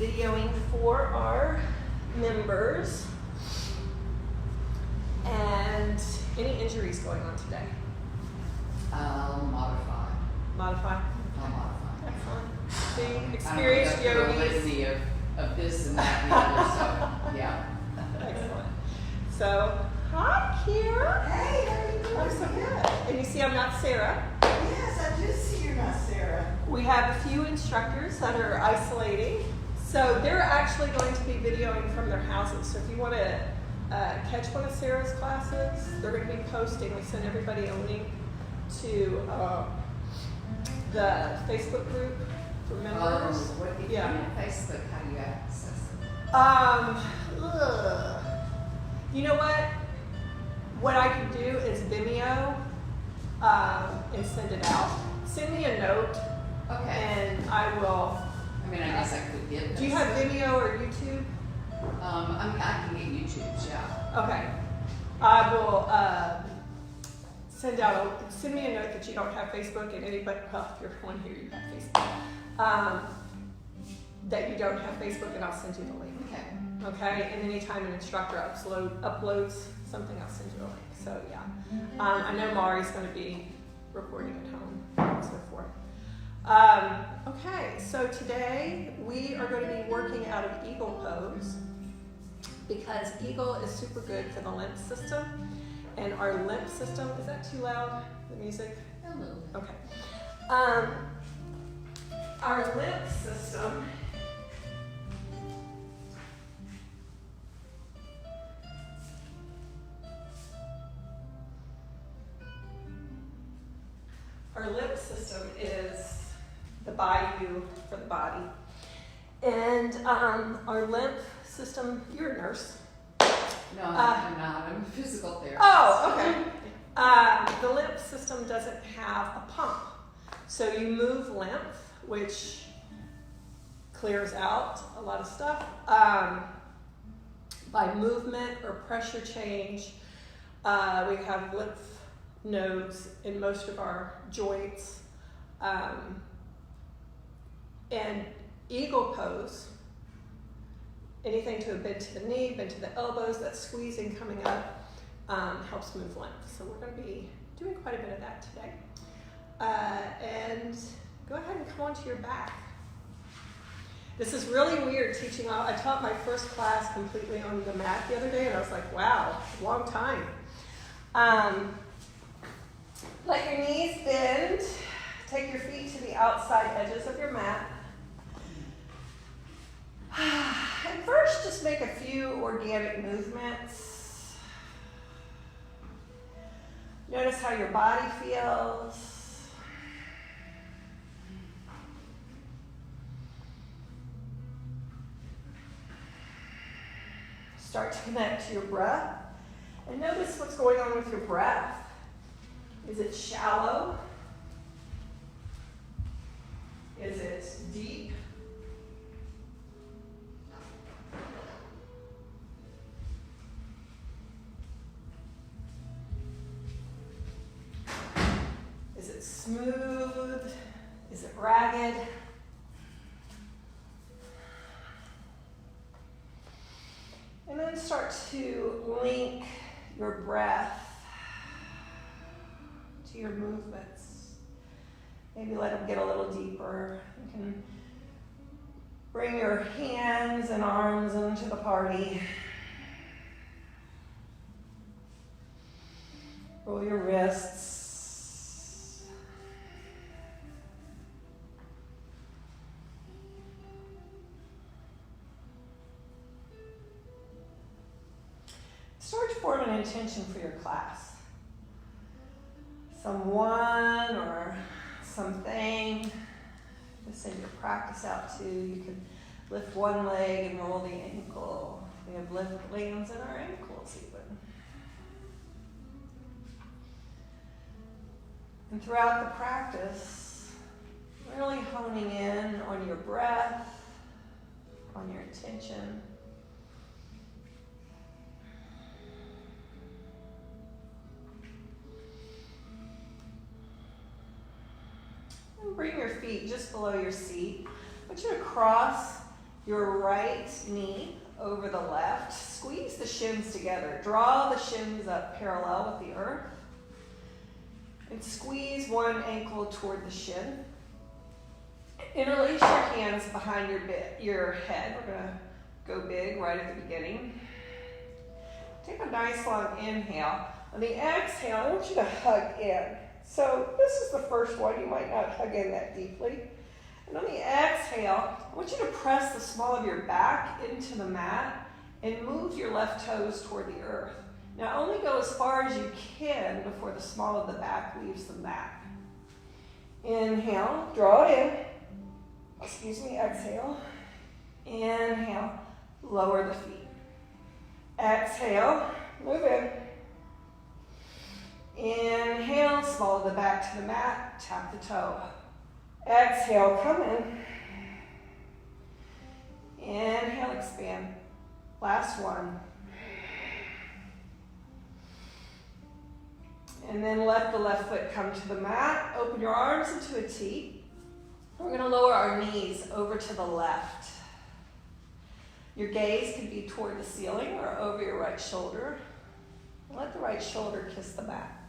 videoing for our members. And any injuries going on today? Modify. Modify? I'll modify. Excellent. See, experienced yogis. Of this and that and the other, so, yeah. Excellent. So, hi, Kira. Hey, how are you doing? I'm so good. And you see I'm not Sarah. Yes, I do see you're not Sarah. We have a few instructors that are isolating. So they're actually going to be videoing from their houses. So if you want to catch one of Sarah's classes, they're going to be posting. We send everybody a link to the Facebook group for members. If you have Facebook, how do you access it? You know what? What I can do is Vimeo and send it out. Send me a note. Okay. And I will. I mean, I guess I could get this. Do you have Vimeo or YouTube? I mean, I can get YouTube's, yeah. Okay. I will send me a note that you don't have Facebook, and anybody, well, if you're one here, you have Facebook. That you don't have Facebook, and I'll send you the link. Okay. Okay, and anytime an instructor uploads something, I'll send you a link. So yeah, I know Mari's going to be recording at home and so forth. Okay, so today we are going to be working out of Eagle Pose because Eagle is super good for the lymph system, and our lymph system, is that too loud, the music? A little bit. Okay. Our lymph system is the bayou for the body. And our lymph system, you're a nurse. No, I'm not. I'm a physical therapist. Oh, okay. The lymph system doesn't have a pump. So you move lymph, which clears out a lot of stuff, by movement or pressure change. We have lymph nodes in most of our joints. And Eagle Pose, anything to a bend to the knee, bend to the elbows, that squeezing coming up helps move lymph. So we're going to be doing quite a bit of that today. And go ahead and come onto your back. This is really weird teaching. I taught my first class completely on the mat the other day, and I was like, wow, long time. Let your knees bend. Take your feet to the outside edges of your mat. And first, just make a few organic movements. Notice how your body feels. Start to connect to your breath. And notice what's going on with your breath. Is it shallow? Is it deep? Is it smooth? Is it ragged? And then start to link your breath to your movements. Maybe let them get a little deeper. You can bring your hands and arms into the party. Roll your wrists. Start to form an intention for your class. Someone or something to send your practice out to. You can lift one leg and roll the ankle. We have lands in our ankles even. And throughout the practice, really honing in on your breath, on your attention. And bring your feet just below your seat. I want you to cross your right knee over the left. Squeeze the shins together. Draw the shins up parallel with the earth. And squeeze one ankle toward the shin. Interlace your hands behind your head. We're going to go big right at the beginning. Take a nice long inhale. On the exhale, I want you to hug in. So this is the first one. You might not hug in that deeply. And on the exhale, I want you to press the small of your back into the mat and move your left toes toward the earth. Now only go as far as you can before the small of the back leaves the mat. Inhale, draw it in. Exhale. Inhale, lower the feet. Exhale, move in. Inhale, small of the back to the mat, tap the toe. Exhale, come in. Inhale, expand. Last one. And then let the left foot come to the mat. Open your arms into a T. We're going to lower our knees over to the left. Your gaze could be toward the ceiling or over your right shoulder. Let the right shoulder kiss the mat.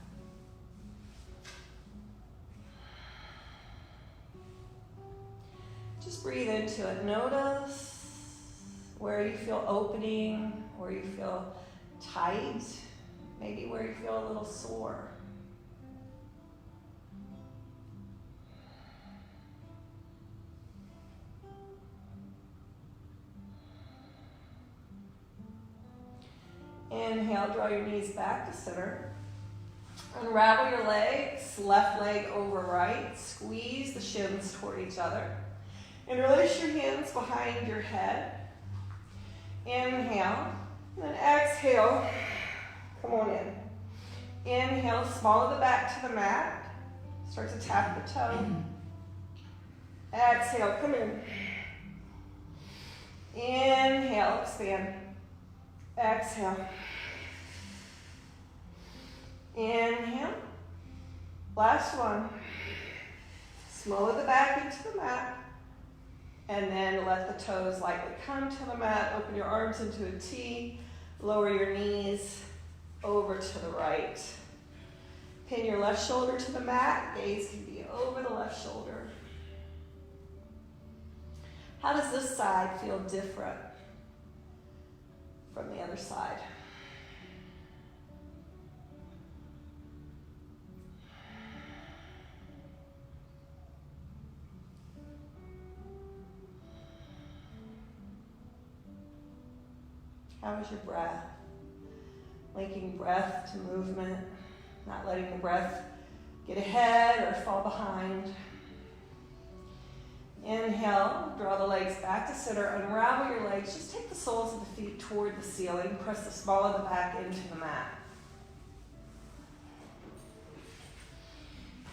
Just breathe into it. Notice where you feel opening, where you feel tight, maybe where you feel a little sore. Inhale, draw your knees back to center. Unravel your legs, left leg over right. Squeeze the shins toward each other. Interlace your hands behind your head. Inhale, and then exhale. Come on in. Inhale, small of the back to the mat. Start to tap the toe. Exhale, come in. Inhale, expand. Exhale. Inhale. Last one. Small of the back into the mat. And then let the toes lightly come to the mat. Open your arms into a T. Lower your knees over to the right. Pin your left shoulder to the mat. Gaze can be over the left shoulder. How does this side feel different from the other side? How is your breath? Linking breath to movement, not letting the breath get ahead or fall behind. Inhale, draw the legs back to center, unravel your legs, just take the soles of the feet toward the ceiling, press the small of the back into the mat.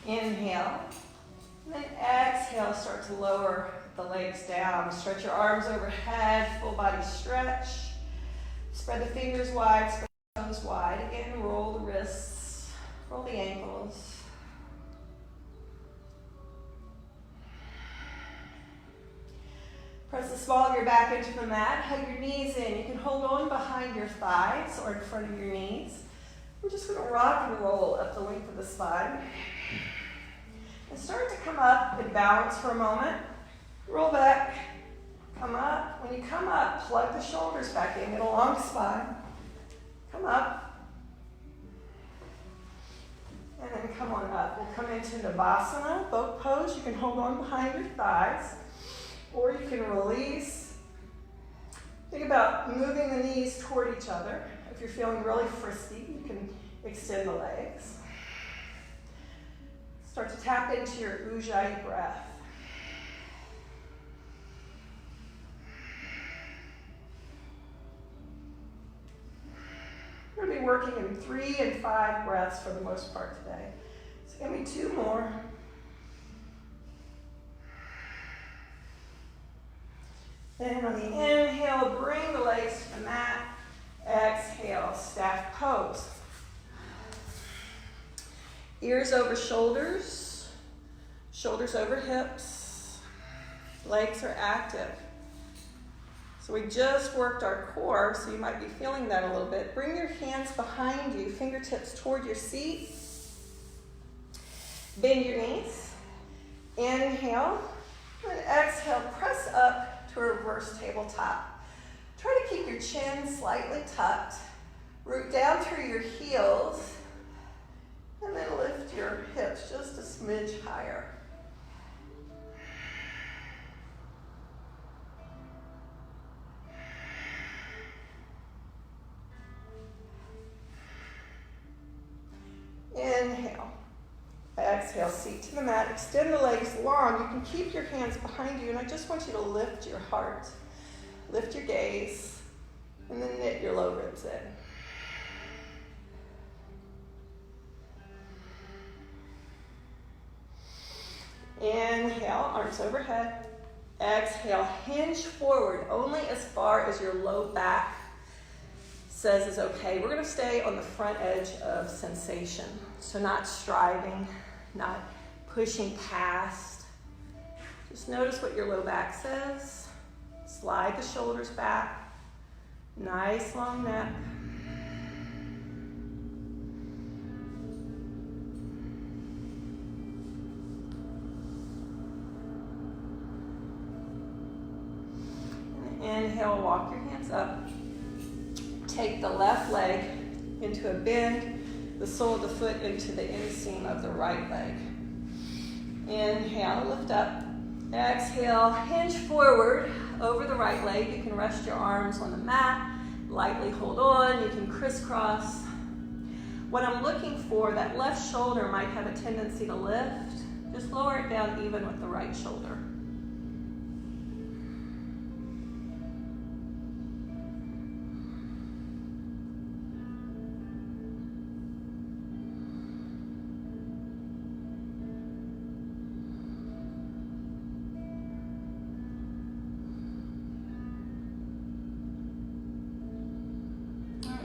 Inhale, and then exhale, start to lower the legs down. Stretch your arms overhead, full body stretch. Spread the fingers wide, spread the toes wide. Again, roll the wrists, roll the ankles. Press the small of your back into the mat. Hug your knees in. You can hold on behind your thighs or in front of your knees. We're just going to rock and roll up the length of the spine. And start to come up and balance for a moment. Roll back. Come up. When you come up, plug the shoulders back in. Get a long spine. Come up. And then come on up. We'll come into Neuenhoff boat pose. You can hold on behind your thighs. Or you can release. Think about moving the knees toward each other. If you're feeling really frisky, you can extend the legs. Start to tap into your Ujjayi breath. We're going to be working in 3 and 5 breaths for the most part today. So give me 2 more. Then on the inhale, bring the legs to the mat. Exhale, staff pose. Ears over shoulders, shoulders over hips. Legs are active. So we just worked our core, so you might be feeling that a little bit. Bring your hands behind you, fingertips toward your seat. Bend your knees. Inhale, and exhale, press up to a reverse tabletop. Try to keep your chin slightly tucked. Root down through your heels, and then lift your hips just a smidge higher. Inhale. Exhale, seat to the mat. Extend the legs long. You can keep your hands behind you, and I just want you to lift your heart. Lift your gaze, and then knit your low ribs in. Inhale, arms overhead. Exhale, hinge forward only as far as your low back says is okay. We're going to stay on the front edge of sensation. So not striving, not pushing past. Just notice what your low back says. Slide the shoulders back. Nice long neck. Inhale, walk your hands up. Take the left leg into a bend, the sole of the foot into the inseam of the right leg. Inhale, lift up. Exhale, hinge forward over the right leg. You can rest your arms on the mat, lightly hold on. You can crisscross. What I'm looking for, that left shoulder might have a tendency to lift. Just lower it down even with the right shoulder.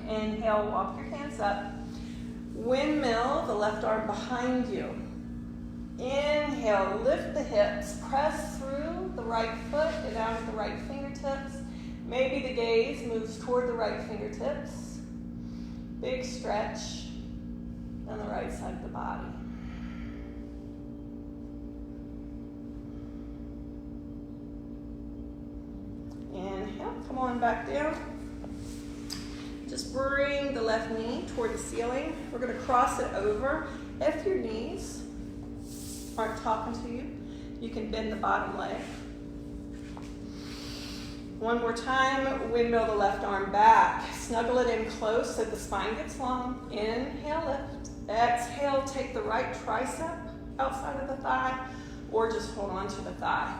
Inhale, walk your hands up. Windmill, the left arm behind you. Inhale, lift the hips, press through the right foot and down to the right fingertips. Maybe the gaze moves toward the right fingertips. Big stretch on the right side of the body. Inhale, come on back down. Just bring the left knee toward the ceiling. We're going to cross it over. If your knees aren't talking to you, you can bend the bottom leg. One more time, windmill the left arm back. Snuggle it in close so the spine gets long. Inhale, lift. Exhale, take the right tricep outside of the thigh, or just hold on to the thigh.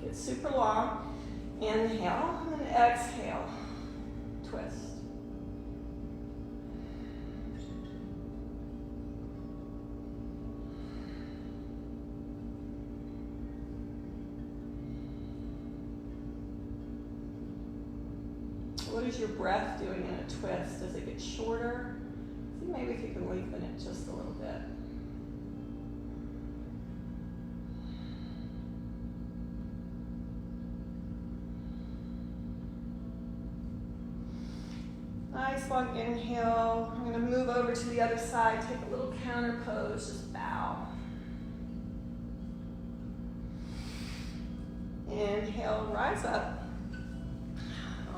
Get super long. Inhale, and exhale. Twist. What is your breath doing in a twist? Does it get shorter? See maybe if you can lengthen it just a little bit. Nice long inhale. I'm going to move over to the other side. Take a little counter pose. Just bow. Inhale, rise up.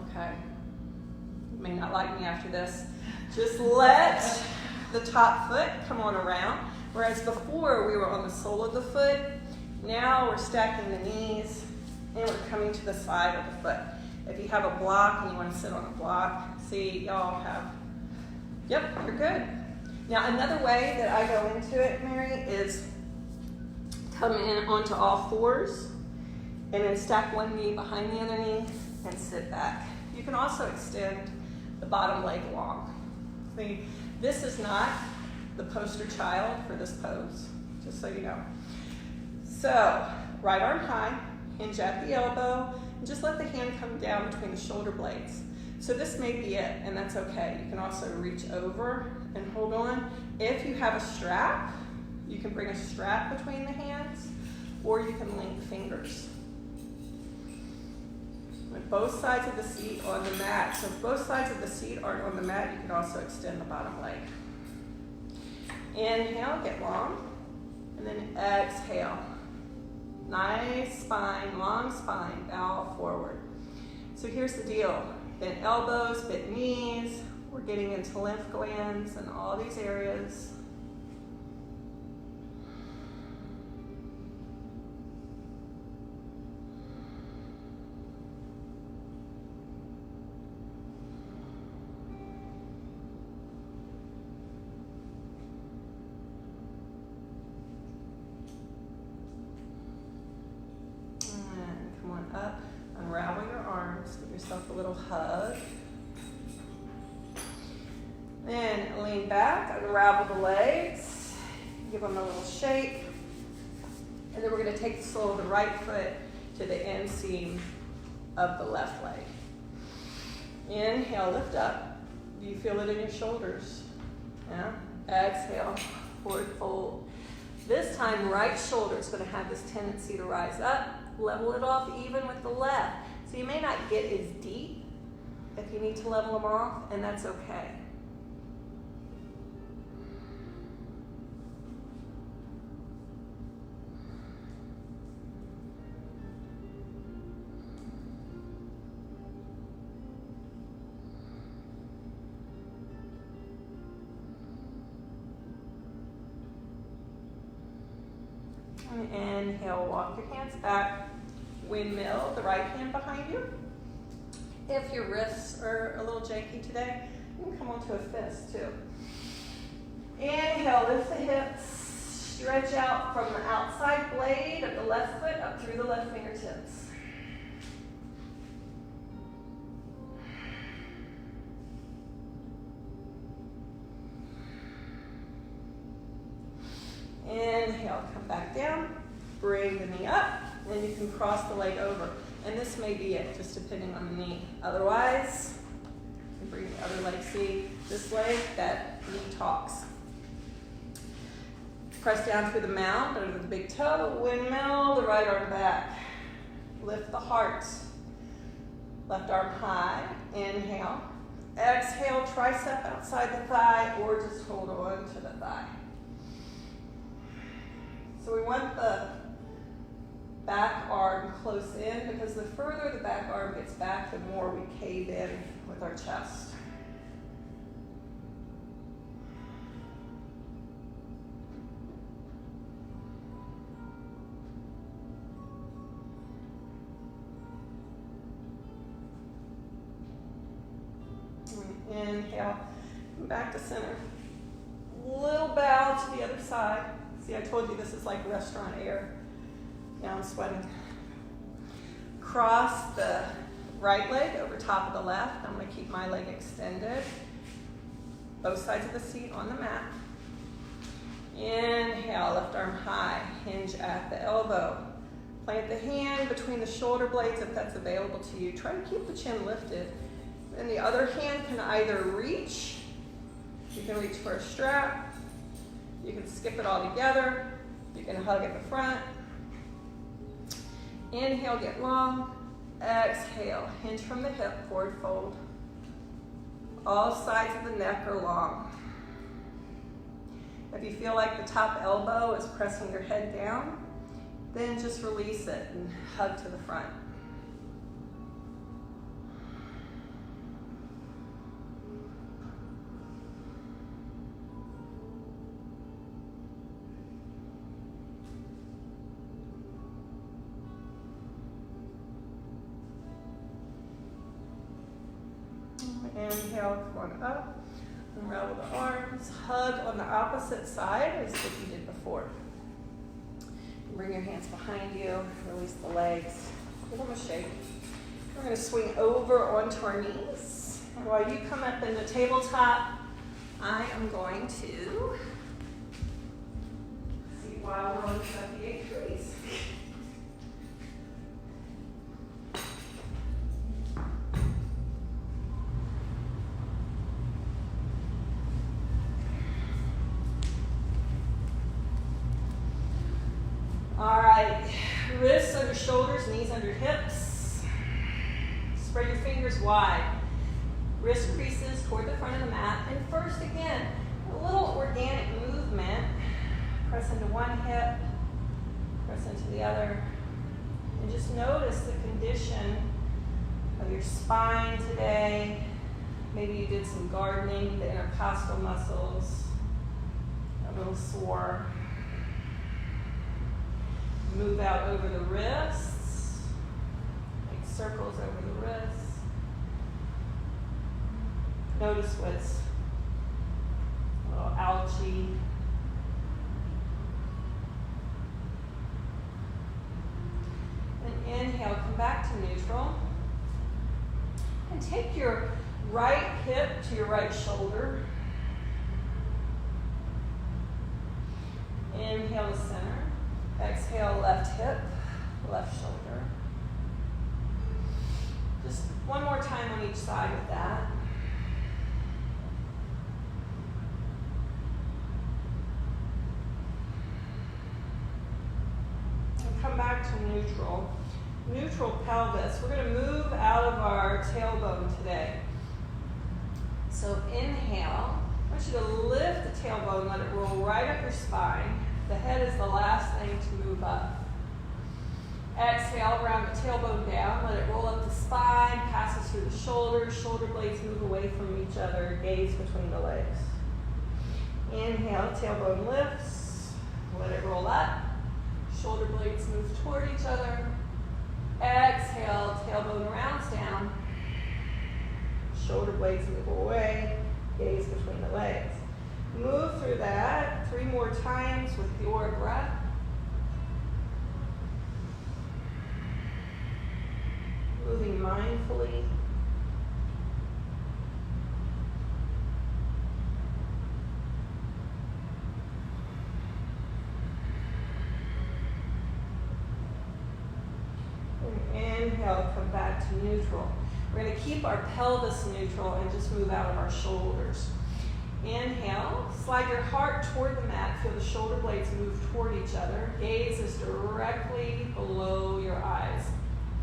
Okay. You may not like me after this. Just let the top foot come on around. Whereas before we were on the sole of the foot, now we're stacking the knees and we're coming to the side of the foot. If you have a block and you want to sit on a block, see y'all have, yep, you're good. Now another way that I go into it, Mary, is come in onto all fours and then stack one knee behind the other knee and sit back. You can also extend the bottom leg long. See, this is not the poster child for this pose, just so you know. So, right arm high, hinge at the elbow, and just let the hand come down between the shoulder blades. So this may be it, and that's okay. You can also reach over and hold on. If you have a strap, you can bring a strap between the hands, or you can link fingers. With both sides of the seat on the mat. So if both sides of the seat aren't on the mat, you can also extend the bottom leg. Inhale, get long. And then exhale. Nice spine, long spine, bow forward. So here's the deal. Bent elbows, bent knees. We're getting into lymph glands and all these areas. Up, unravel your arms, give yourself a little hug. Then lean back, unravel the legs, give them a little shake. And then we're going to take the sole of the right foot to the inseam of the left leg. Inhale, lift up. Do you feel it in your shoulders? Yeah. Exhale, forward fold. This time, right shoulder is going to have this tendency to rise up. Level it off even with the left. So you may not get as deep if you need to level them off, and that's okay. And inhale, walk your hands back. Windmill, the right hand behind you. If your wrists are a little janky today, you can come onto a fist too. Inhale, lift the hips. Stretch out from the outside blade of the left foot up through the left fingertips. Inhale, come back down, bring the knee up, and then you can cross the leg over. And this may be it, just depending on the knee. Otherwise, you can bring the other leg. See, this leg, that knee talks. Press down through the mound, under the big toe, windmill, the right arm back. Lift the heart. Left arm high, inhale. Exhale, tricep outside the thigh, or just hold on to the thigh. So we want the back arm close in, because the further the back arm gets back, the more we cave in with our chest. Inhale, come back to center. Little bow to the other side. See, I told you this is like restaurant air. Now I'm sweating. Cross the right leg over top of the left. I'm going to keep my leg extended. Both sides of the seat on the mat. Inhale, left arm high. Hinge at the elbow. Plant the hand between the shoulder blades if that's available to you. Try to keep the chin lifted. And the other hand can either reach. You can reach for a strap. You can skip it all together. You can hug at the front. Inhale, get long. Exhale, hinge from the hip, forward fold. All sides of the neck are long. If you feel like the top elbow is pressing your head down, then just release it and hug to the front. Inhale, come on up, unravel the arms, hug on the opposite side as if you did before. Bring your hands behind you, release the legs, give them a shake. We're going to swing over onto our knees. And while you come up in the tabletop, I am going to see while we're on the 8 degrees. All right, wrists under shoulders, knees under hips. Spread your fingers wide. Wrist creases toward the front of the mat. And first, again, a little organic movement. Press into one hip, press into the other. And just notice the condition of your spine today. Maybe you did some gardening, the intercostal muscles, a little sore. Move out over the wrists, make circles over the wrists. Notice what's a little algae. And inhale, come back to neutral. And take your right hip to your right shoulder. Inhale to center. Exhale, left hip, left shoulder. Just one more time on each side with that. And come back to neutral. Neutral pelvis. We're going to move out of our tailbone today. So inhale. I want you to lift the tailbone, let it roll right up your spine. The head is the last thing to move up. Exhale, round the tailbone down, let it roll up the spine, passes through the shoulders, shoulder blades move away from each other, gaze between the legs. Inhale, tailbone lifts, let it roll up, shoulder blades move toward each other. Exhale, tailbone rounds down, shoulder blades move away, gaze between the legs. Move through that 3 more times with your breath. Moving mindfully. And inhale, come back to neutral. We're going to keep our pelvis neutral and just move out of our shoulders. Inhale, slide your heart toward the mat, feel the shoulder blades move toward each other. Gaze is directly below your eyes.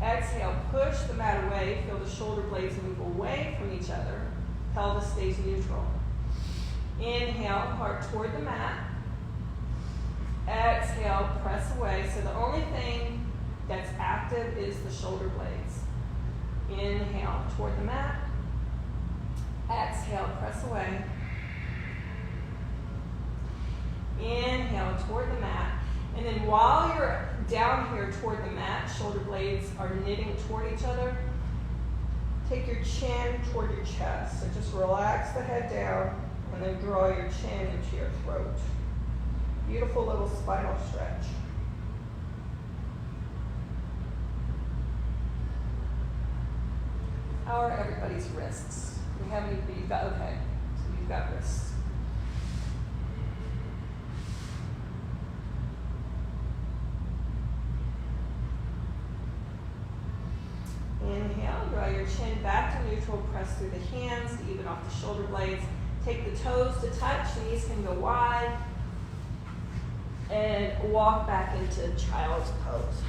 Exhale, push the mat away, feel the shoulder blades move away from each other. Pelvis stays neutral. Inhale, heart toward the mat. Exhale, press away. So the only thing that's active is the shoulder blades. Inhale, toward the mat. Exhale, press away. Inhale toward the mat. And then while you're down here toward the mat, shoulder blades are knitting toward each other. Take your chin toward your chest. So just relax the head down and then draw your chin into your throat. Beautiful little spinal stretch. How are everybody's wrists? Do we have any? You've got, okay. So you've got wrists. Inhale, draw your chin back to neutral, press through the hands to even off the shoulder blades. Take the toes to touch, knees can go wide. And walk back into child's pose.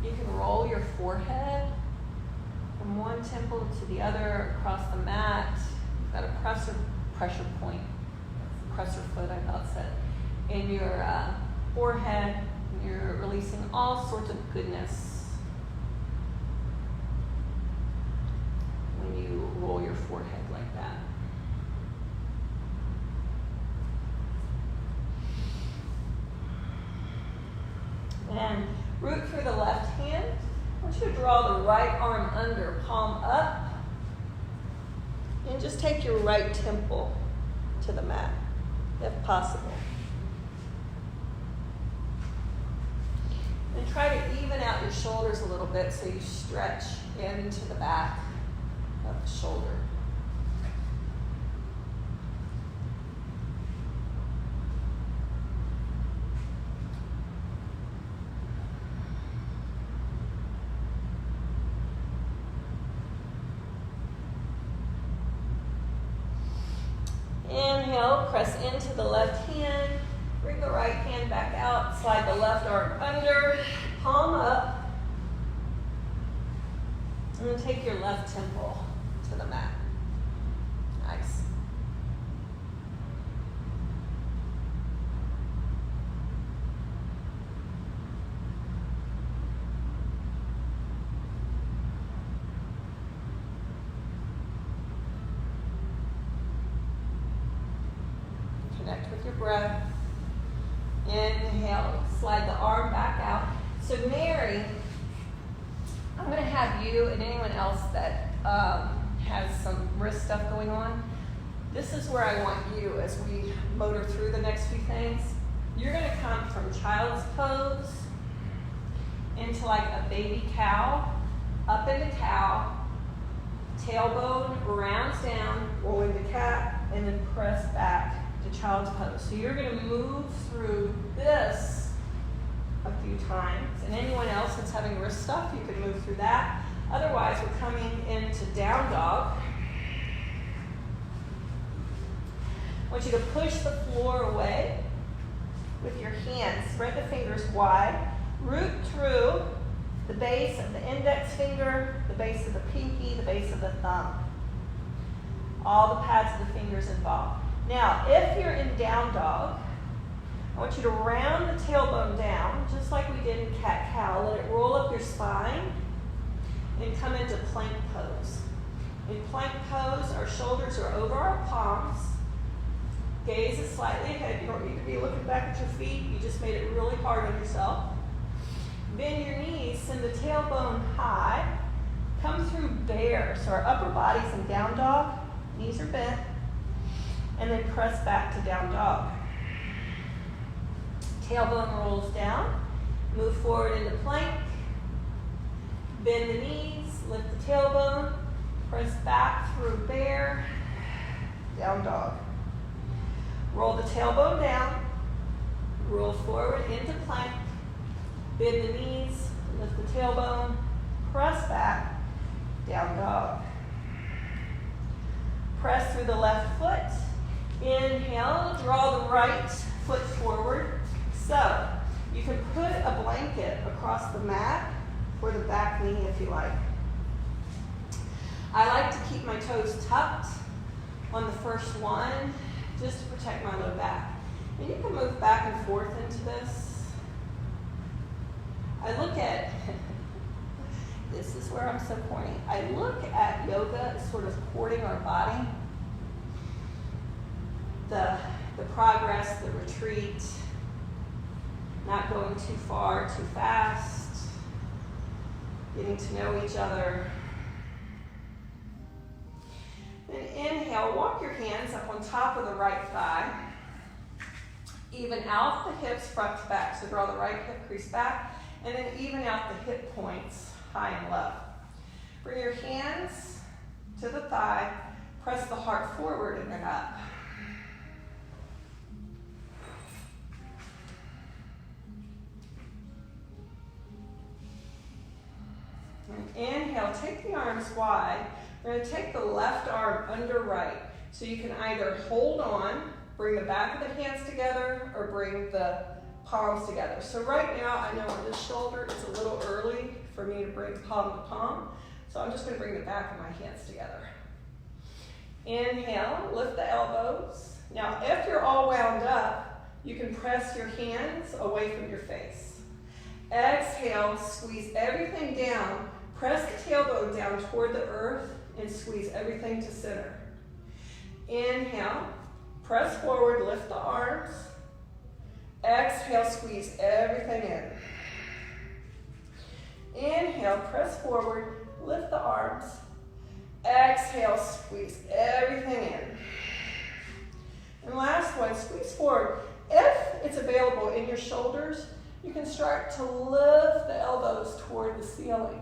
You can roll your forehead from one temple to the other across the mat. You've got a pressure point. Presser foot, I about said, in your forehead. You're releasing all sorts of goodness when you roll your forehead like that. And root through the left hand. I want you to draw the right arm under, palm up, and just take your right temple to the mat, if possible. And try to even out your shoulders a little bit so you stretch into the back of the shoulder. Inhale, press into the left hand. Bring the right hand back out, slide the left arm under, palm up, and then take your left temple to the mat. Nice. Connect with your breath. Inhale, slide the arm back out. So Mary, I'm going to have you and anyone else that has some wrist stuff going on, this is where I want you as we motor through the next few things. You're going to come from child's pose into like a baby cow, up into cow, tailbone rounds down, roll into cat, and then press back to child's pose. So you're going to move through this a few times. And anyone else that's having wrist stuff, you can move through that. Otherwise, we're coming into down dog. I want you to push the floor away with your hands. Spread the fingers wide. Root through the base of the index finger, the base of the pinky, the base of the thumb. All the pads of the fingers involved. Now, if you're in down dog, I want you to round the tailbone down, just like we did in cat-cow. Let it roll up your spine and come into plank pose. In plank pose, our shoulders are over our palms. Gaze is slightly ahead. You don't need to be looking back at your feet. You just made it really hard on yourself. Bend your knees, send the tailbone high. Come through bear. So our upper body's in down dog, knees are bent, and then press back to down dog. Tailbone rolls down, move forward into plank, bend the knees, lift the tailbone, press back through bear, down dog. Roll the tailbone down, roll forward into plank, bend the knees, lift the tailbone, press back, down dog. Press through the left foot, inhale, draw the right foot forward. So, you can put a blanket across the mat for the back knee if you like. I like to keep my toes tucked on the first one, just to protect my low back. And you can move back and forth into this. I look at, this is where I'm so corny. I look at yoga as sort of courting our body. The progress, the retreat, not going too far, too fast, getting to know each other. Then inhale, walk your hands up on top of the right thigh. Even out the hips front to back. So draw the right hip crease back, and then even out the hip points high and low. Bring your hands to the thigh, press the heart forward and then up. And inhale, take the arms wide. We're going to take the left arm under right. So you can either hold on, bring the back of the hands together, or bring the palms together. So right now, I know on this shoulder, it's a little early for me to bring palm to palm. So I'm just going to bring the back of my hands together. Inhale, lift the elbows. Now, if you're all wound up, you can press your hands away from your face. Exhale, squeeze everything down. Press the tailbone down toward the earth and squeeze everything to center. Inhale, press forward, lift the arms. Exhale, squeeze everything in. Inhale, press forward, lift the arms. Exhale, squeeze everything in. And last one, squeeze forward. If it's available in your shoulders, you can start to lift the elbows toward the ceiling.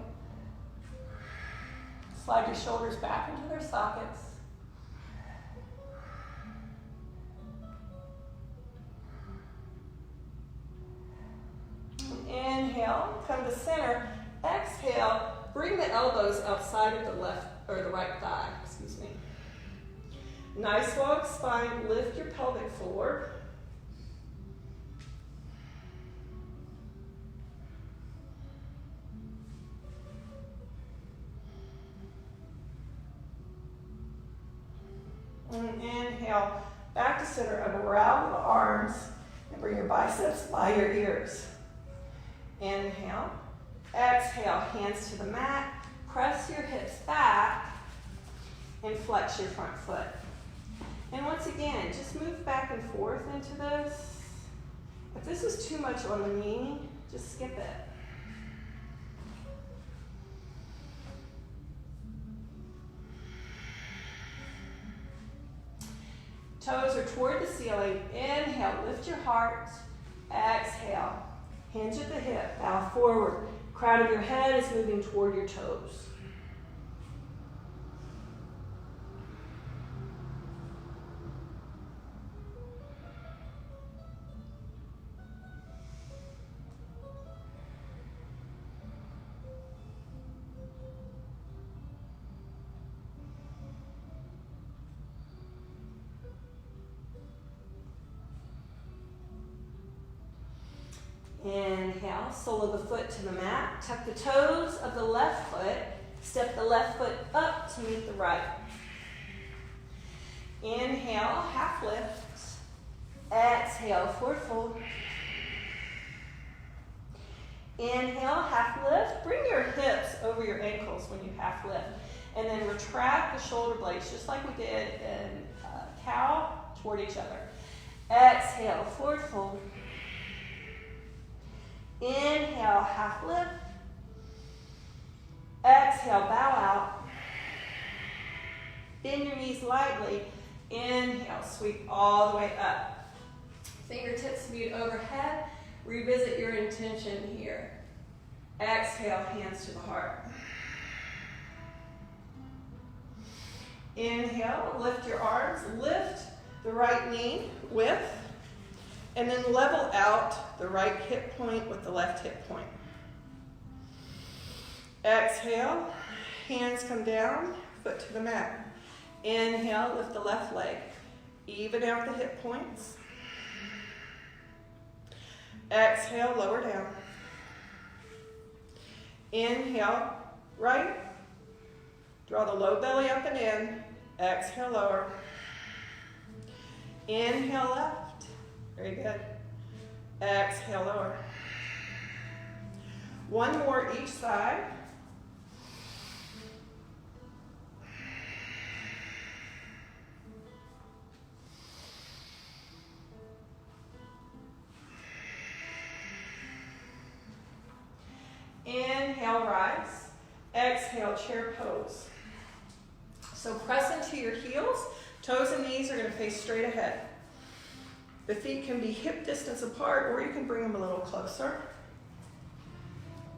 Slide your shoulders back into their sockets. Inhale, come to center. Exhale, bring the elbows outside of the left or the right thigh, excuse me. Nice long spine, lift your pelvic floor. And inhale, back to center, unravel the arms, and bring your biceps by your ears. Inhale, exhale, hands to the mat, press your hips back, and flex your front foot. And once again, just move back and forth into this. If this is too much on the knee, just skip it. Toes are toward the ceiling. Inhale, lift your heart. Exhale, hinge at the hip, bow forward. Crown of your head is moving toward your toes. Inhale, sole of the foot to the mat. Tuck the toes of the left foot. Step the left foot up to meet the right. Inhale, half lift. Exhale, forward fold. Inhale, half lift. Bring your hips over your ankles when you half lift. And then retract the shoulder blades just like we did in cow toward each other. Exhale, forward fold. Inhale, half lift. Exhale, bow out. Bend your knees lightly. Inhale, sweep all the way up. Fingertips meet overhead. Revisit your intention here. Exhale, hands to the heart. Inhale, lift your arms. Lift the right knee, width. And then level out the right hip point with the left hip point. Exhale, hands come down, foot to the mat. Inhale, lift the left leg. Even out the hip points. Exhale, lower down. Inhale, right. Draw the low belly up and in. Exhale, lower. Inhale, left. Very good. Exhale, lower. One more each side. Inhale, rise. Exhale, chair pose. So press into your heels. Toes and knees are going to face straight ahead. The feet can be hip distance apart, or you can bring them a little closer.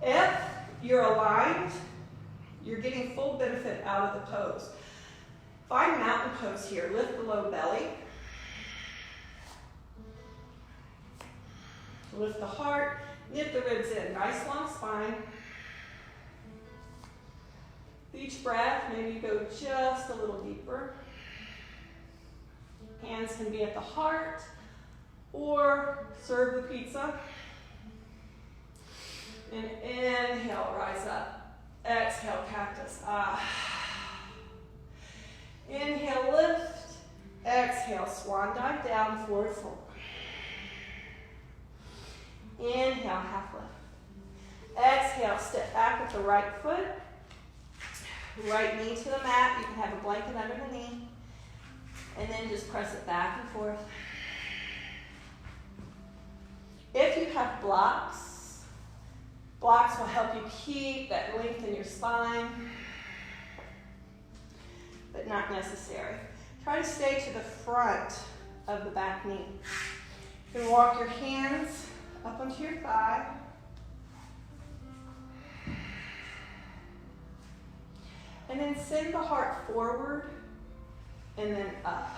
If you're aligned, you're getting full benefit out of the pose. Find mountain pose here. Lift the low belly. Lift the heart. Knit the ribs in. Nice long spine. Each breath, maybe go just a little deeper. Hands can be at the heart or serve the pizza. And inhale, rise up. Exhale, cactus. Inhale, lift. Exhale, swan dive down, forward fold. Inhale, half lift. Exhale, step back with the right foot. Right knee to the mat. You can have a blanket under the knee. And then just press it back and forth. If you have blocks will help you keep that length in your spine, but not necessary. Try to stay to the front of the back knee. You can walk your hands up onto your thigh. And then send the heart forward and then up.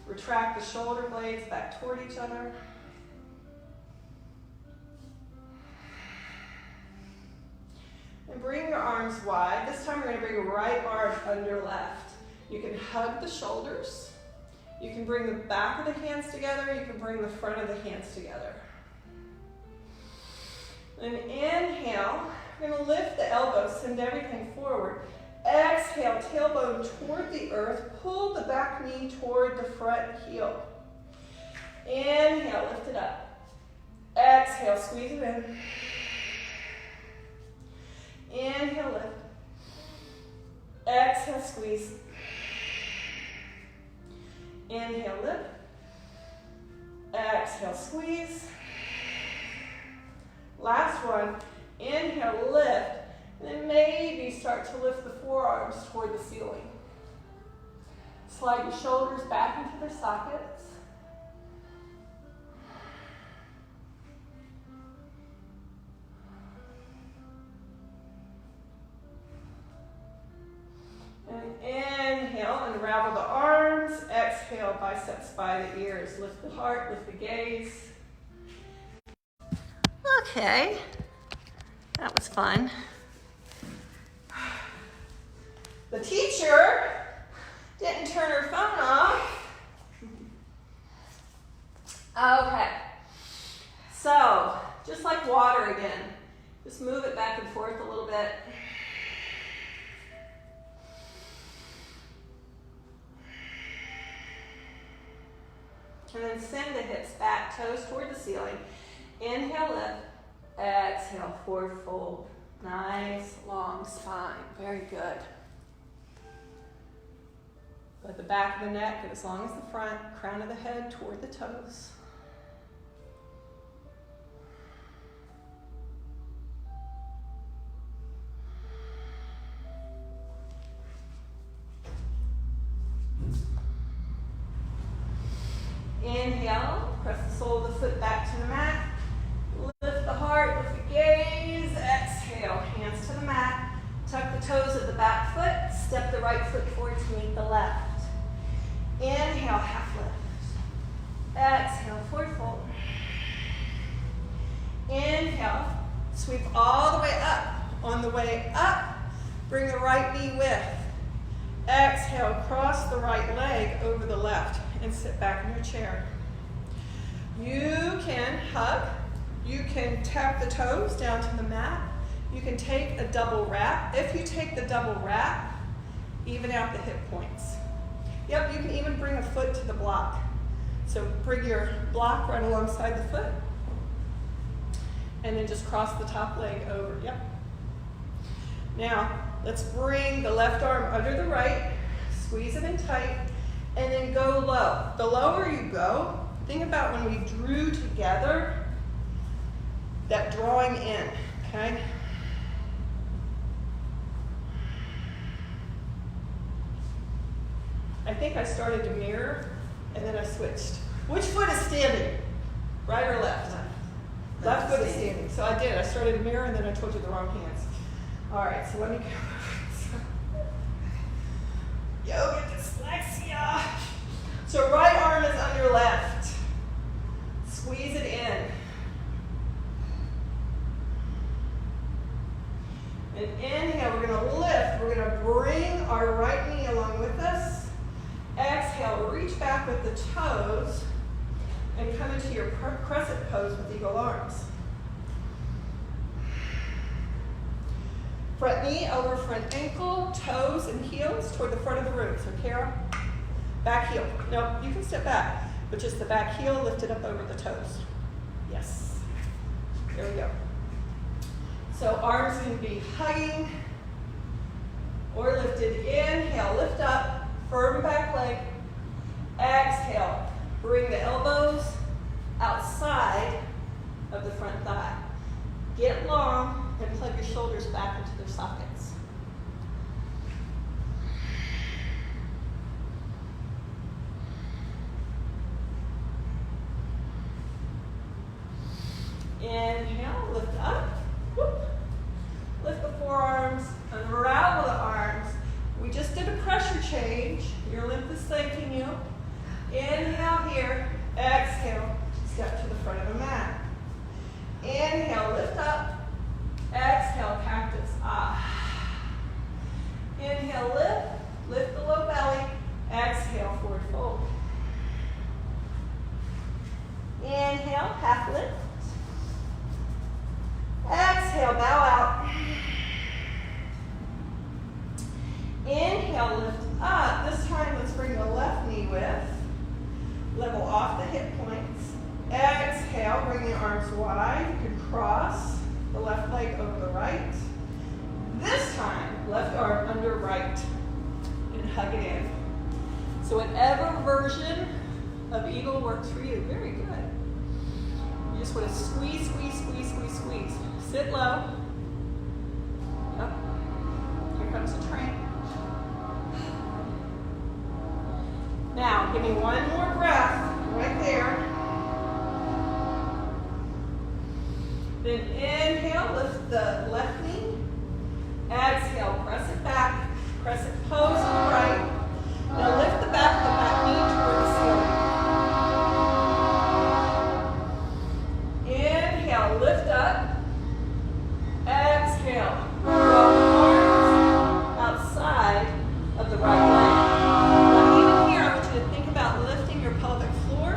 Retract the shoulder blades back toward each other. And bring your arms wide. This time we're going to bring your right arm under left. You can hug the shoulders. You can bring the back of the hands together. You can bring the front of the hands together. And inhale. We're going to lift the elbows, send everything forward. Exhale, tailbone toward the earth. Pull the back knee toward the front heel. Inhale, lift it up. Exhale, squeeze it in. Inhale, lift. Exhale, squeeze. Inhale, lift. Exhale, squeeze. Last one. Inhale, lift. And then maybe start to lift the forearms toward the ceiling. Slide your shoulders back into their sockets. And inhale, unravel the arms. Exhale, biceps by the ears. Lift the heart, lift the gaze. Okay, that was fun. The teacher didn't turn her phone off. Okay, so just like water again, just move it back and forth a little bit. And then send the hips back, toes toward the ceiling. Inhale, lift. Exhale, forward fold. Nice, long spine. Very good. Let the back of the neck get as long as the front, crown of the head toward the toes. Inhale, press the sole of the foot back to the mat. Lift the heart, lift the gaze. Exhale, hands to the mat. Tuck the toes of the back foot. Step the right foot forward to meet the left. Inhale, half lift. Exhale, forward fold. Inhale, sweep all the way up. On the way up, bring the right knee with. Exhale, cross the right leg over the left and sit back in your chair. You can hug. You can tap the toes down to the mat. You can take a double wrap. If you take the double wrap, even out the hip points. Yep, you can even bring a foot to the block. So bring your block right alongside the foot. And then just cross the top leg over. Yep. Now, let's bring the left arm under the right. Squeeze it in tight. And then go low. The lower you go, think about when we drew together, that drawing in, okay? I think I started to mirror, and then I switched. Which foot is standing? Right or left? Left foot is standing. So I did. I started to mirror, and then I told you the wrong hands. All right, so let me go. Yoga dyslexia. So right arm is under left. Squeeze it in. And inhale, we're going to lift. We're going to bring our right knee along with us. Exhale, reach back with the toes and come into your crescent pose with eagle arms. Front knee over front ankle, toes and heels toward the front of the room. So Kara, back heel. No, you can step back, but just the back heel lifted up over the toes. Yes. There we go. So arms can be hugging or lifted. Inhale, lift up, firm back leg. Exhale, bring the elbows outside of the front thigh. Get long and plug your shoulders back into their sockets. Inhale, lift up. Whoop. Lift the forearms, unravel the arms. We just did a pressure change. Your lymph is thanking you. Inhale here. Exhale, step to the front of the mat. Inhale, lift up. Exhale, cactus. Inhale, lift. Lift the low belly. Exhale, forward fold. Inhale, half lift. Exhale, bow out. arms wide. You can cross the left leg over the right. This time, left arm under right and hug it in. So whatever version of eagle works for you. Very good. You just want to squeeze, squeeze, squeeze, squeeze, squeeze. Sit low. Yep. Here comes the train. Now, give me one more breath right there. Then inhale, lift the left knee. Exhale, press it back. Press it pose to the right. Now lift the back of the back knee toward the ceiling. Inhale, lift up. Exhale, draw the arms outside of the right leg. Now even here, I want you to think about lifting your pelvic floor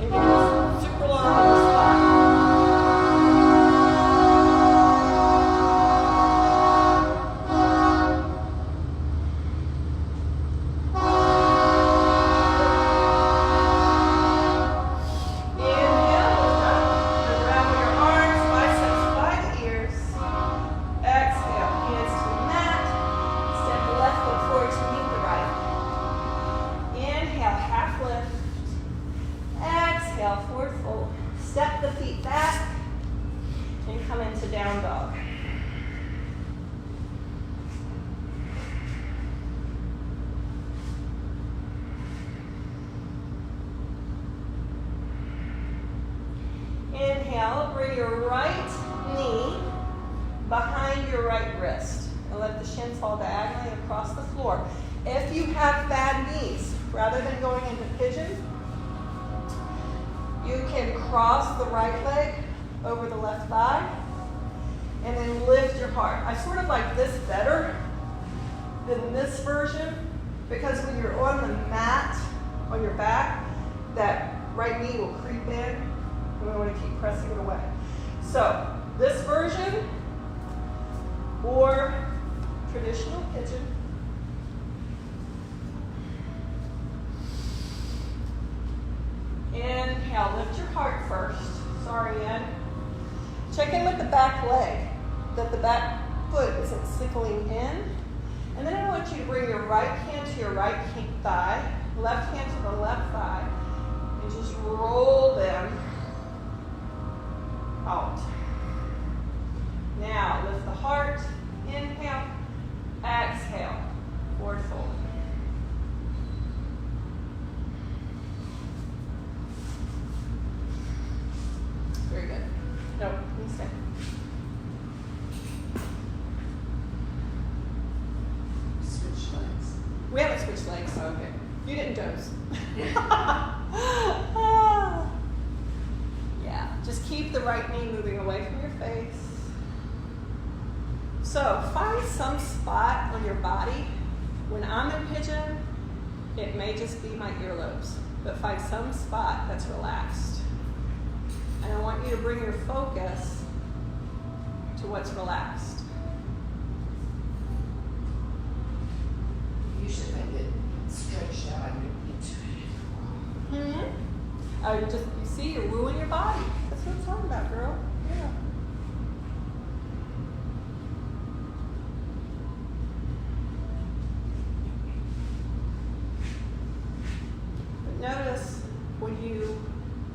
and getting super long on the spine. Step the feet back and come into down dog. Inhale, bring your right knee behind your right wrist and let the shin fall diagonally across the floor. If you have bad knees, rather than going into pigeon, you can cross the right leg over the left thigh and then lift your heart. I sort of like this better than this version because when you're on the mat on your back, that right knee will creep in and we want to keep pressing it away. So this version or traditional pigeon. Inhale, lift your heart first. Sorry, Ed. Check in with the back leg, that the back foot isn't sickling in. And then I want you to bring your right hand to your right thigh, left hand to the left thigh, and just roll them out. Now, lift the heart. Inhale, exhale, forward fold. Very good. No, you stay. Switch legs. We haven't switched legs. Oh, okay. You didn't doze. Yeah, just keep the right knee moving away from your face. So find some spot on your body. When I'm in pigeon, it may just be my earlobes, but find some spot that's relaxed. And I want you to bring your focus to what's relaxed. You should make it stretched out into it. You see, you're wooing your body. That's what I'm talking about, girl. Yeah. But notice when you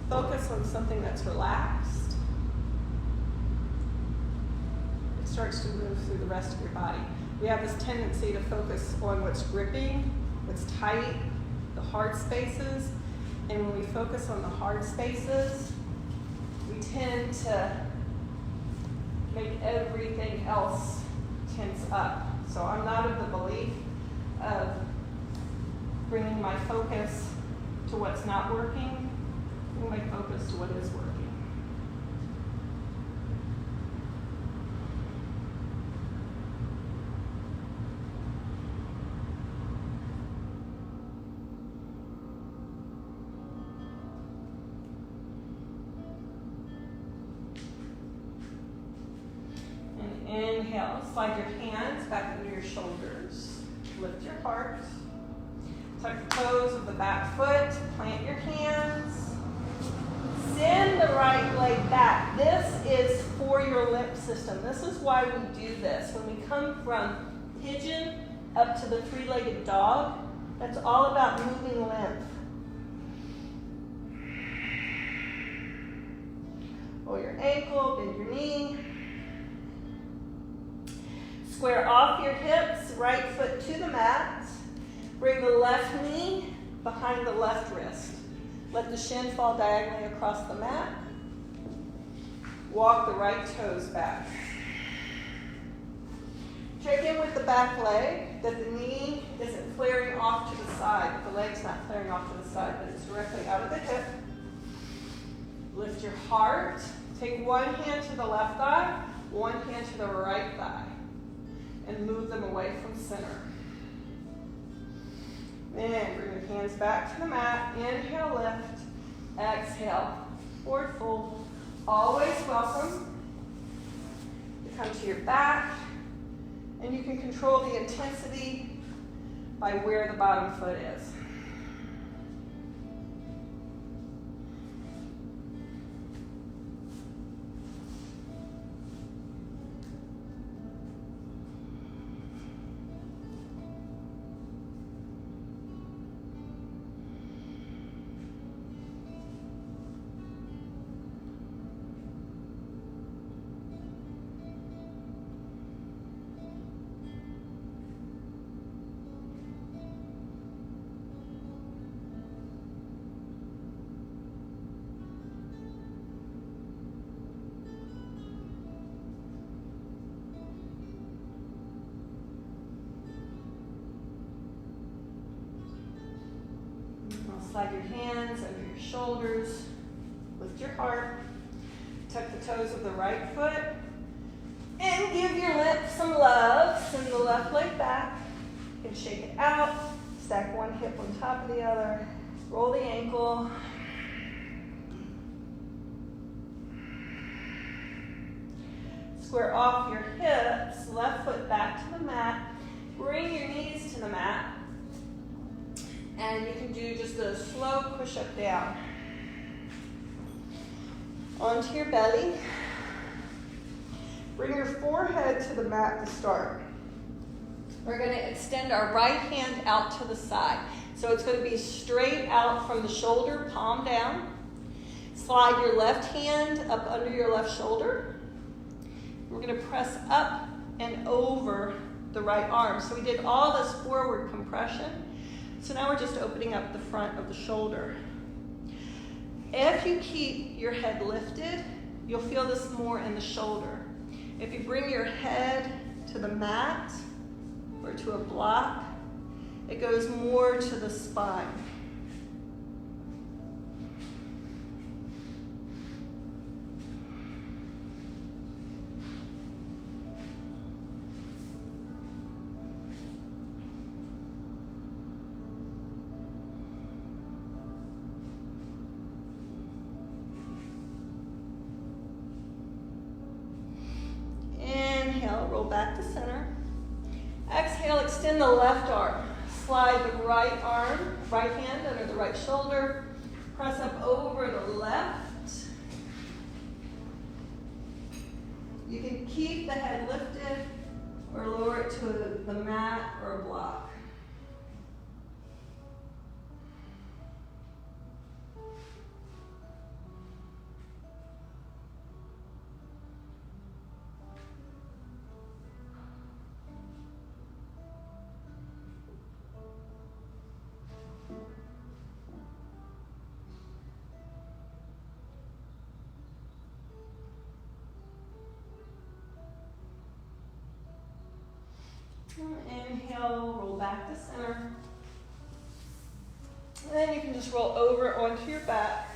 focus on something that's relaxed, it starts to move through the rest of your body. We have this tendency to focus on what's gripping, what's tight, the hard spaces. And when we focus on the hard spaces, we tend to make everything else tense up. So I'm not of the belief of bringing my focus to what's not working, bring my focus to what is working. Inhale, slide your hands back under your shoulders. Lift your heart. Tuck the toes of the back foot. Plant your hands. Send the right leg back. This is for your lymph system. This is why we do this. When we come from pigeon up to the three-legged dog, that's all about moving lymph. Roll your ankle, bend your knee. Square off your hips, right foot to the mat. Bring the left knee behind the left wrist. Let the shin fall diagonally across the mat. Walk the right toes back. Check in with the back leg, that the knee isn't flaring off to the side, that the leg's not flaring off to the side, but it's directly out of the hip. Lift your heart. Take one hand to the left thigh, one hand to the right thigh, and move them away from center. Then bring your hands back to the mat. Inhale, lift. Exhale, forward fold. Always welcome to come to your back. And you can control the intensity by where the bottom foot is. Slide your hands under your shoulders. Lift your heart. Tuck the toes of the right foot. And give your lymph some love. Send the left leg back. And shake it out. Stack one hip on top of the other. Roll the ankle. Square off your hips. Left foot back to the mat. Bring your knees to the mat. And you can do just a slow push-up down. Onto your belly. Bring your forehead to the mat to start. We're going to extend our right hand out to the side. So it's going to be straight out from the shoulder, palm down. Slide your left hand up under your left shoulder. We're going to press up and over the right arm. So we did all this forward compression. So now we're just opening up the front of the shoulder. If you keep your head lifted, you'll feel this more in the shoulder. If you bring your head to the mat or to a block, it goes more to the spine. Inhale, roll back to center. Exhale, extend the left arm. Slide the right hand under the right shoulder. Press up over the left. You can keep the head lifted or lower it to the mat or a block. Inhale, roll back to center. And then you can just roll over onto your back.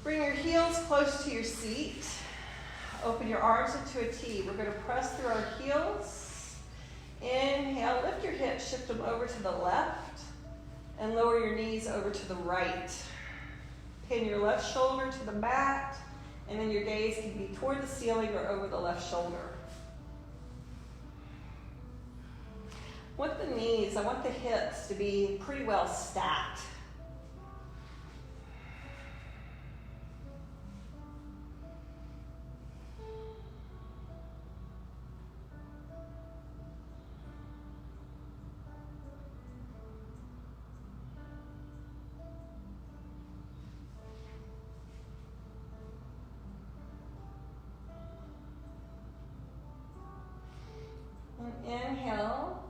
Bring your heels close to your seat. Open your arms into a T. We're going to press through our heels. Inhale, lift your hips, shift them over to the left, and lower your knees over to the right. Pin your left shoulder to the mat, and then your gaze can be toward the ceiling or over the left shoulder. With the knees, I want the hips to be pretty well stacked. Inhale,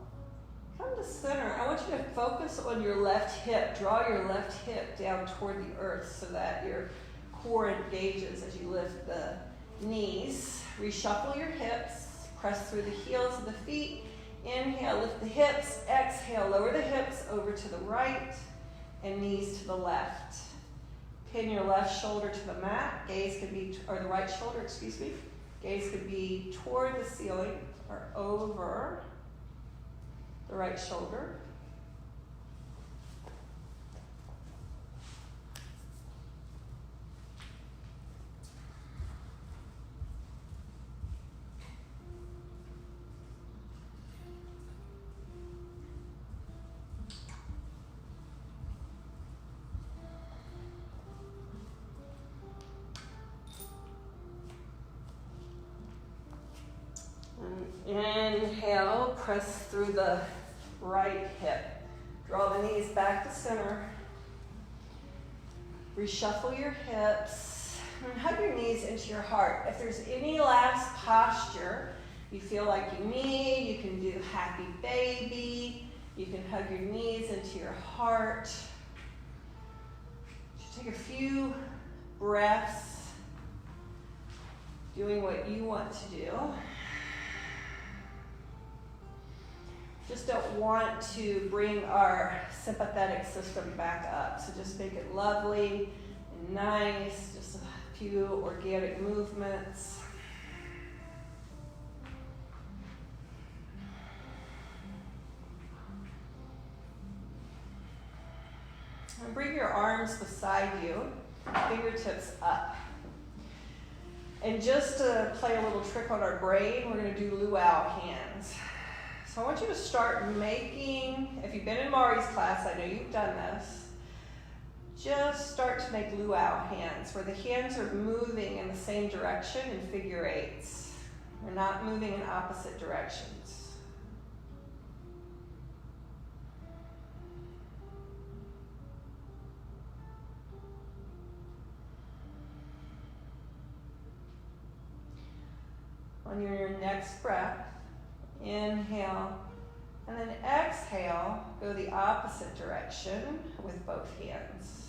come to center. I want you to focus on your left hip. Draw your left hip down toward the earth so that your core engages as you lift the knees. Reshuffle your hips. Press through the heels of the feet. Inhale, lift the hips. Exhale, lower the hips over to the right and knees to the left. Pin your left shoulder to the mat. Gaze could be, or the right shoulder, excuse me. Gaze could be toward the ceiling or over the right shoulder. Inhale, press through the right hip. Draw the knees back to center. Reshuffle your hips. And hug your knees into your heart. If there's any last posture you feel like you need, you can do happy baby. You can hug your knees into your heart. Just take a few breaths, doing what you want to do. Just don't want to bring our sympathetic system back up. So just make it lovely and nice, just a few organic movements. And bring your arms beside you, fingertips up. And just to play a little trick on our brain, we're going to do luau hands. So I want you to start making, if you've been in Mari's class, I know you've done this, just start to make luau hands, where the hands are moving in the same direction in figure eights. They're not moving in opposite directions. On your next breath, inhale, and then exhale, go the opposite direction with both hands.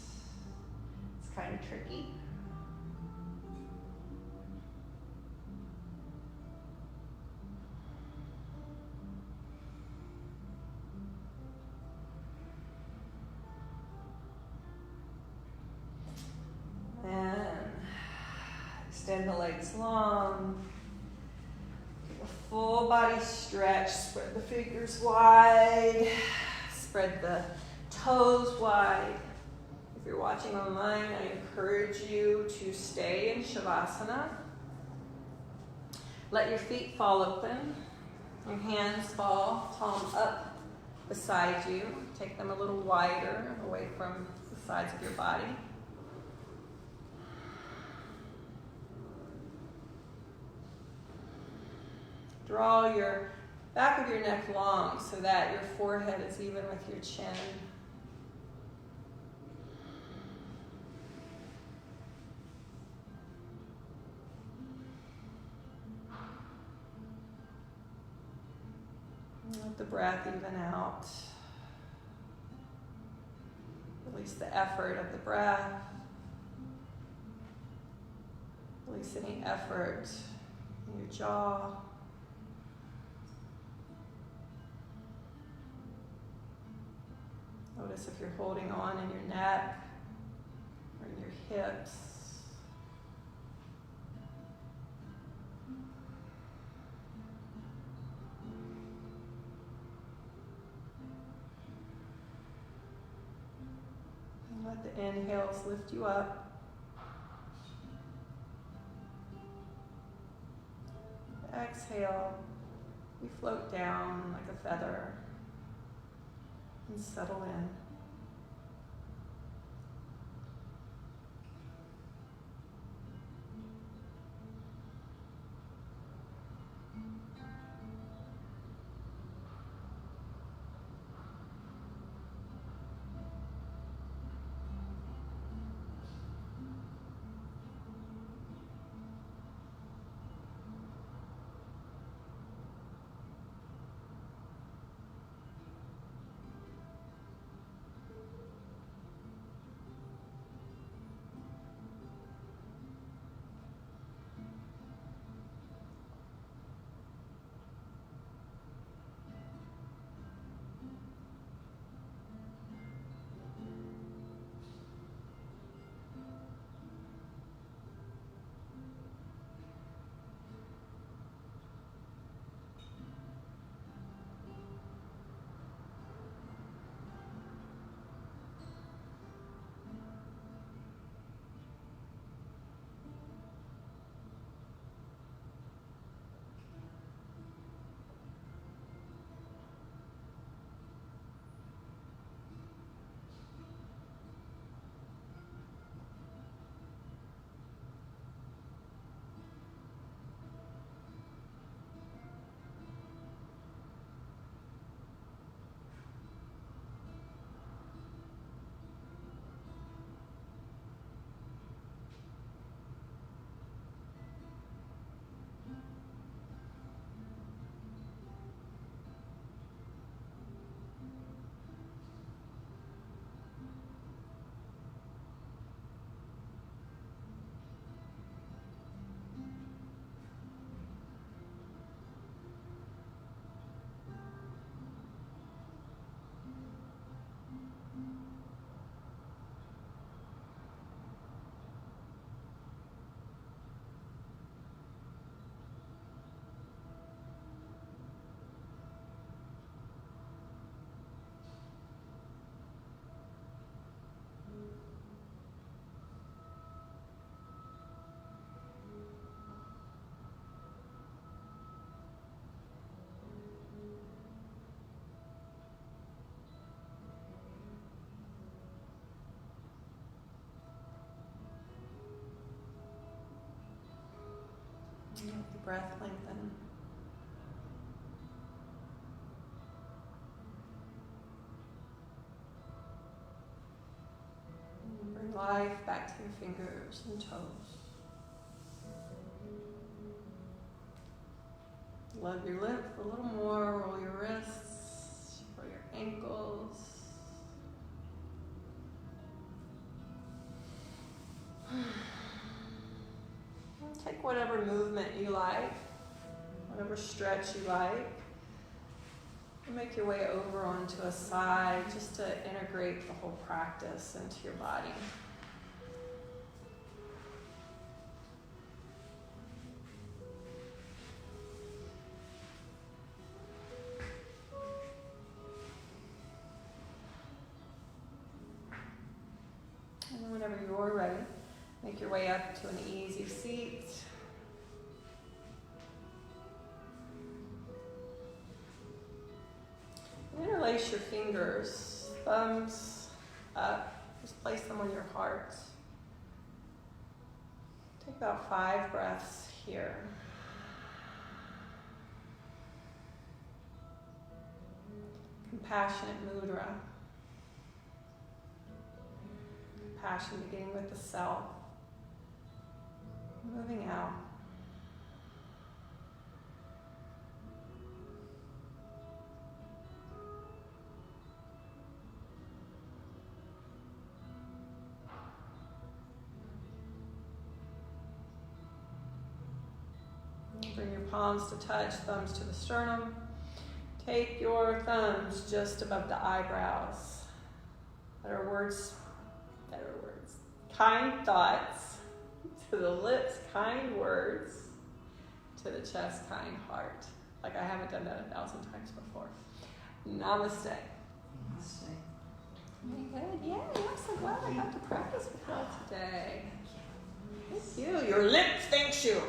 It's kind of tricky. And extend the legs long. Full body stretch, spread the fingers wide, spread the toes wide. If you're watching online, I encourage you to stay in Shavasana. Let your feet fall open, your hands fall palm up beside you. Take them a little wider away from the sides of your body. Draw your back of your neck long so that your forehead is even with your chin. And let the breath even out. Release the effort of the breath. Release any effort in your jaw. Notice if you're holding on in your neck or in your hips. And let the inhales lift you up. Exhale, you float down like a feather. and settle in. Let the breath lengthen. And bring life back to your fingers and toes. Love your lymph a little more. Roll your wrists, roll your ankles. Take whatever movement you like, whatever stretch you like, and make your way over onto a side just to integrate the whole practice into your body. And whenever you're ready, make your way up to an easy seat. Interlace your fingers, thumbs up, just place them on your heart. Take about 5 breaths here. Compassionate mudra. Compassion beginning with the self, moving out. Bring your palms to touch, thumbs to the sternum. Take your thumbs just above the eyebrows. Better words. Kind thoughts to the lips, kind words to the chest, kind heart. Like I haven't done that 1,000 times before. Namaste. Namaste. Good. Yeah, I'm so glad I got to practice with you today. Thank you. Your lips thanks you.